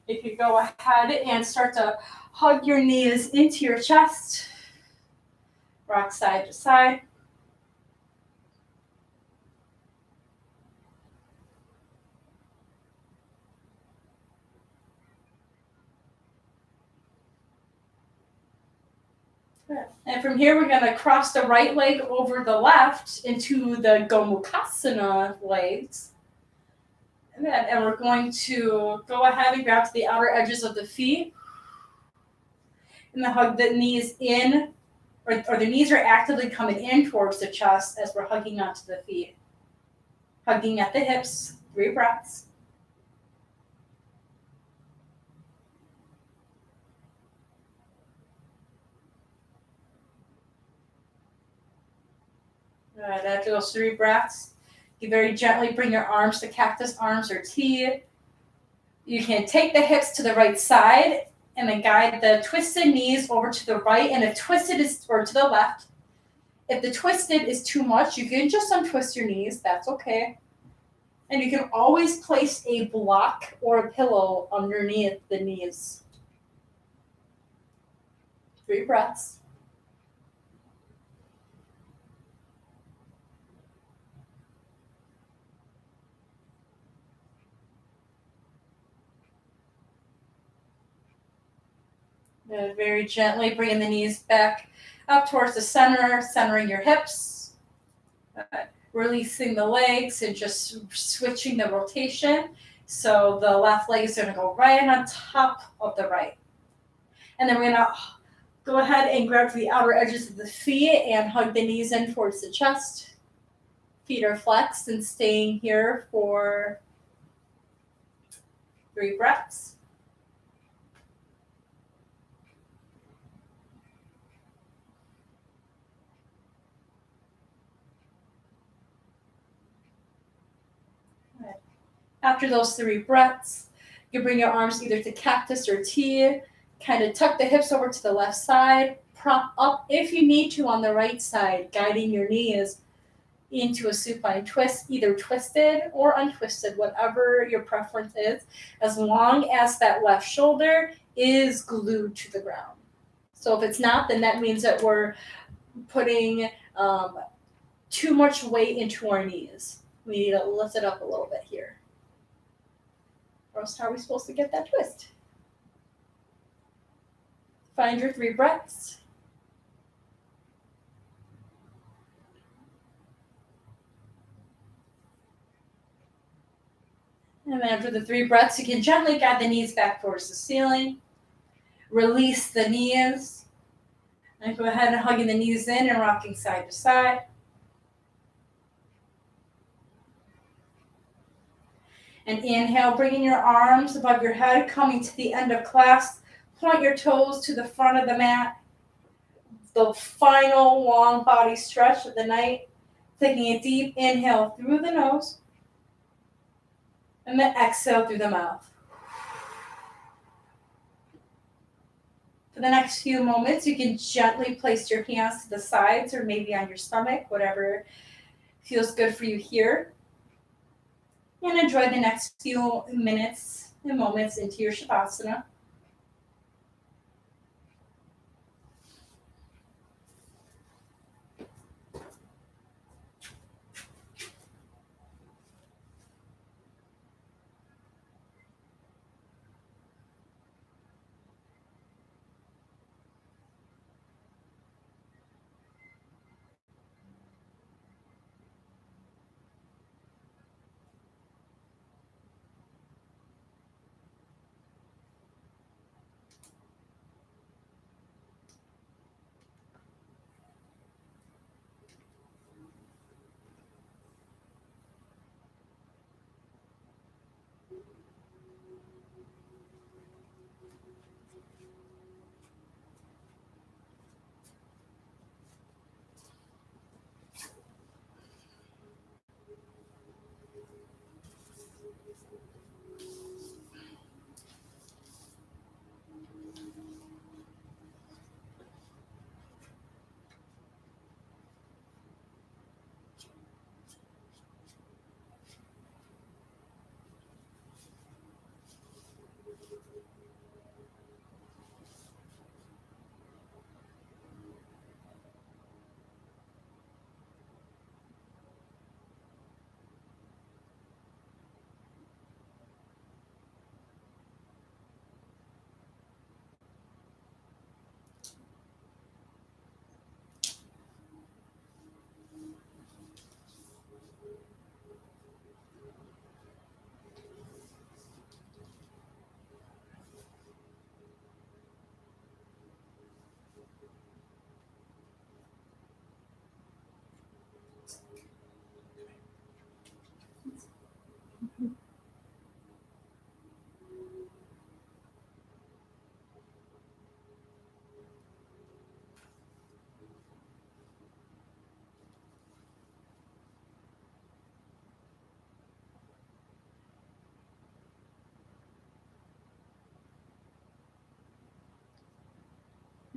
you can go ahead and start to hug your knees into your chest. Rock side to side. And from here, we're going to cross the right leg over the left into the Gomukhasana legs. And we're going to go ahead and grab to the outer edges of the feet. And then hug the knees in, or the knees are actively coming in towards the chest as we're hugging onto the feet. Hugging at the hips, 3 breaths. Good. After those 3 breaths, you very gently bring your arms to cactus arms or T. You can take the hips to the right side and then guide the twisted knees over to the right, and if twisted is or to the left. If the twisted is too much, you can just untwist your knees. That's okay. And you can always place a block or a pillow underneath the knees. 3 breaths. And very gently bringing the knees back up towards the center, centering your hips. Releasing the legs and just switching the rotation. So the left leg is going to go right on top of the right. And then we're going to go ahead and grab to the outer edges of the feet and hug the knees in towards the chest. Feet are flexed and staying here for 3 breaths. After those 3 breaths, you bring your arms either to cactus or T, kind of tuck the hips over to the left side, prop up if you need to on the right side, guiding your knees into a supine twist, either twisted or untwisted, whatever your preference is, as long as that left shoulder is glued to the ground. So if it's not, then that means that we're putting too much weight into our knees. We need to lift it up a little bit here. Or else how are we supposed to get that twist? Find your 3 breaths. And after the 3 breaths, you can gently guide the knees back towards the ceiling. Release the knees. And go ahead and hugging the knees in and rocking side to side. And inhale, bringing your arms above your head, coming to the end of class. Point your toes to the front of the mat. The final long body stretch of the night. Taking a deep inhale through the nose. And then exhale through the mouth. For the next few moments, you can gently place your hands to the sides or maybe on your stomach, whatever feels good for you here. And enjoy the next few minutes and moments into your Shavasana.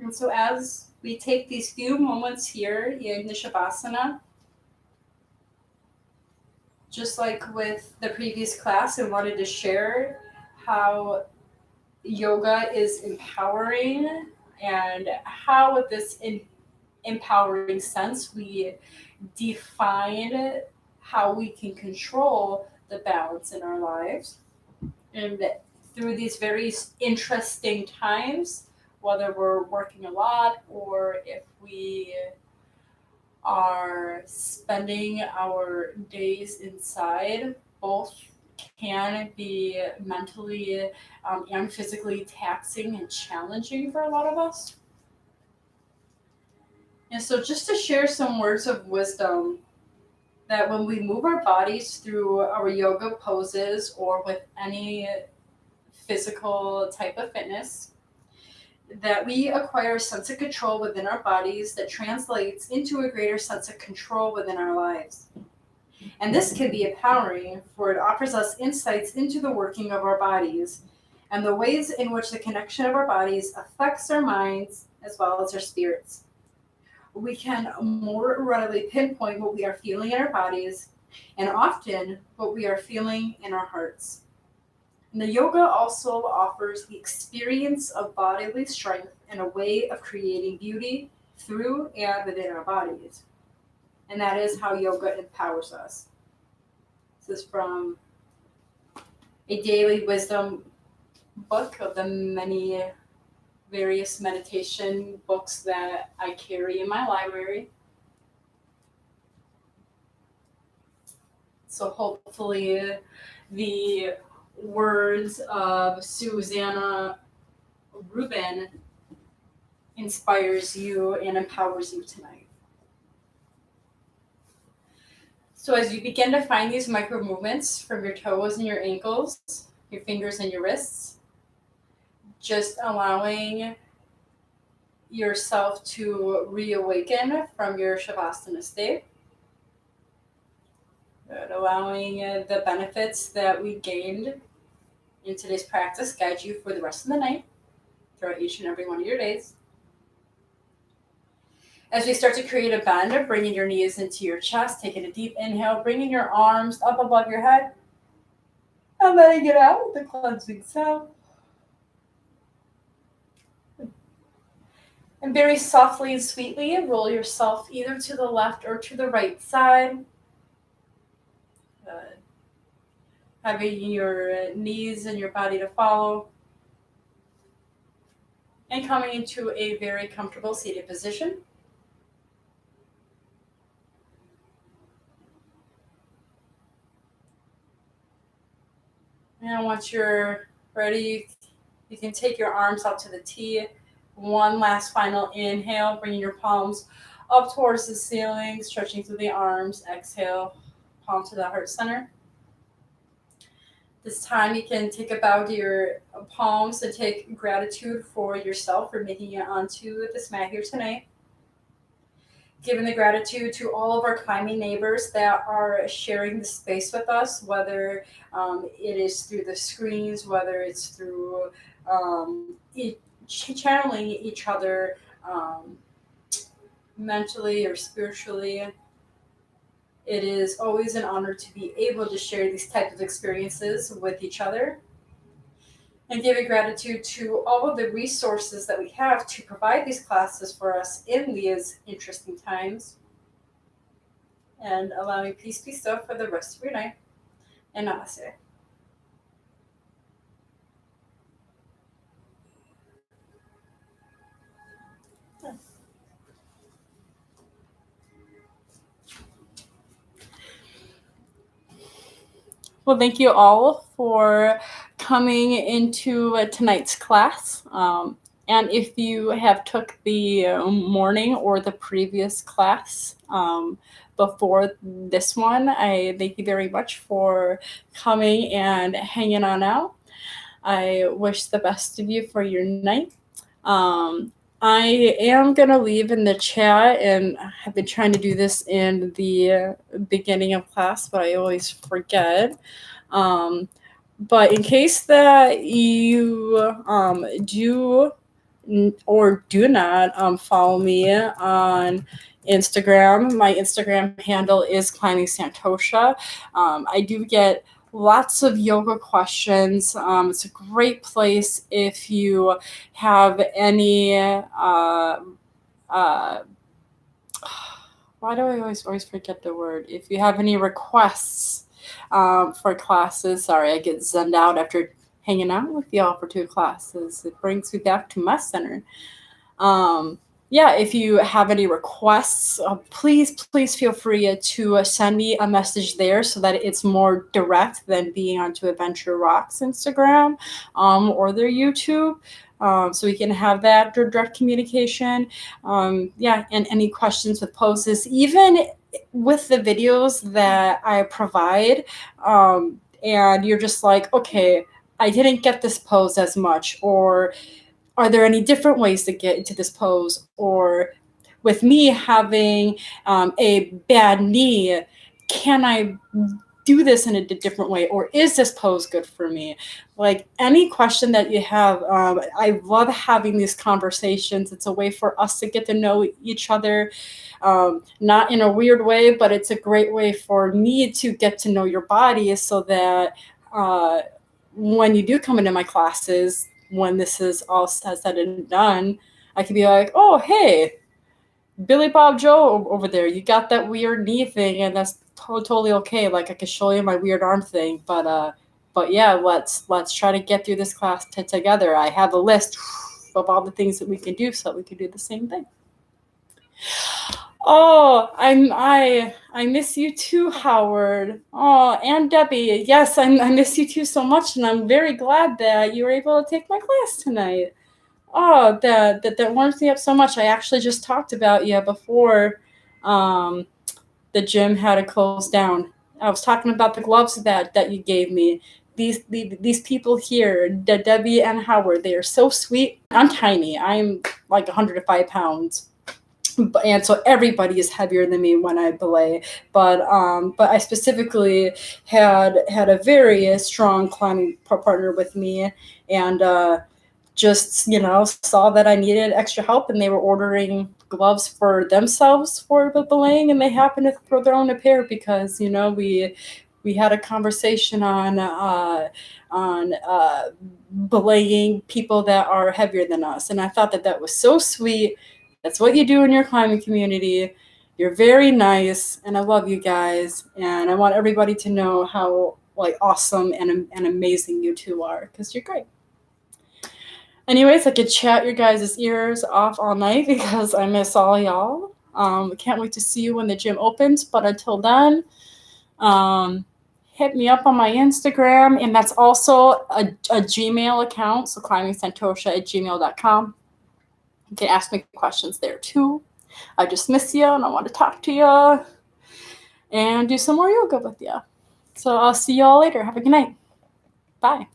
And so as we take these few moments here in the Shavasana, just like with the previous class, I wanted to share how yoga is empowering and how with this empowering sense we define how we can control the balance in our lives. And through these very interesting times, whether we're working a lot or if we are spending our days inside, both can be mentally and physically taxing and challenging for a lot of us. And so, just to share some words of wisdom, that when we move our bodies through our yoga poses or with any physical type of fitness, that we acquire a sense of control within our bodies that translates into a greater sense of control within our lives. And this can be empowering, for it offers us insights into the working of our bodies and the ways in which the connection of our bodies affects our minds as well as our spirits. We can more readily pinpoint what we are feeling in our bodies and often what we are feeling in our hearts. And the yoga also offers the experience of bodily strength and a way of creating beauty through and within our bodies. And that is how yoga empowers us. This is from a daily wisdom book of the many various meditation books that I carry in my library. So hopefully the words of Susanna Rubin inspires you and empowers you tonight. So as you begin to find these micro movements from your toes and your ankles, your fingers and your wrists, just allowing yourself to reawaken from your Shavasana state, allowing the benefits that we gained in today's practice guide you for the rest of the night throughout each and every one of your days. As we start to create a bend, bringing your knees into your chest, taking a deep inhale, bringing your arms up above your head, and letting it out with the cleansing sound. And very softly and sweetly, roll yourself either to the left or to the right side. Having your knees and your body to follow. And coming into a very comfortable seated position. And once you're ready, you can take your arms out to the T. One last final inhale, bringing your palms up towards the ceiling, stretching through the arms. Exhale, palm to the heart center. This time you can take a bow to your palms and take gratitude for yourself for making it onto this mat here tonight. Giving the gratitude to all of our climbing neighbors that are sharing the space with us, whether it is through the screens, whether it's through channeling each other mentally or spiritually. It is always an honor to be able to share these types of experiences with each other. And giving gratitude to all of the resources that we have to provide these classes for us in these interesting times. And allowing peace be still for the rest of your night. And namaste. Well, thank you all for coming into tonight's class. And if you have took the morning or the previous class before this one, I thank you very much for coming and hanging on out. I wish the best of you for your night. I am going to leave in the chat, and I've been trying to do this in the beginning of class, but I always forget. But in case that you do or do not follow me on Instagram. My Instagram handle is Climbing Santosha. I do get lots of yoga questions. It's a great place if you have any. Why do I always forget the word? If you have any requests for classes, sorry, I get zenned out after hanging out with y'all for 2 classes. It brings me back to my center. Um, yeah, if you have any requests, please feel free to send me a message there so that it's more direct than being onto Adventure Rocks Instagram or their YouTube. So we can have that direct communication. Yeah, and any questions with poses, even with the videos that I provide, and you're just like, okay, I didn't get this pose as much, or are there any different ways to get into this pose? Or with me having a bad knee, can I do this in a different way? Or is this pose good for me? Like any question that you have, I love having these conversations. It's a way for us to get to know each other, not in a weird way, but it's a great way for me to get to know your body so that when you do come into my classes, when this is all said and done, I can be like, oh, hey, Billy Bob Joe over there, you got that weird knee thing, and that's totally okay. Like I could show you my weird arm thing, but yeah, let's try to get through this class together. I have a list of all the things that we can do, so we can do the same thing. Oh, I miss you too, Howard. Oh, and Debbie. Yes, I miss you too so much, and I'm very glad that you were able to take my class tonight. Oh, that warms me up so much. I actually just talked about you before the gym had to close down. I was talking about the gloves that you gave me. These people here, Debbie and Howard, they are so sweet. I'm tiny. I'm like 105 pounds. And so everybody is heavier than me when I belay, but I specifically had a very strong climbing partner with me, and just saw that I needed extra help, and they were ordering gloves for themselves for belaying, and they happened to throw their own a pair because we had a conversation on belaying people that are heavier than us, and I thought that was so sweet. That's what you do in your climbing community. You're very nice, and I love you guys, and I want everybody to know how like awesome and amazing you two are, because you're great. Anyways, I could chat your guys' ears off all night because I miss all y'all. Can't wait to see you when the gym opens, but until then, hit me up on my Instagram, and that's also a Gmail account, so climbingSantosha@gmail.com. You can ask me questions there too. I just miss you, and I want to talk to you and do some more yoga with you. So I'll see y'all later. Have a good night. Bye.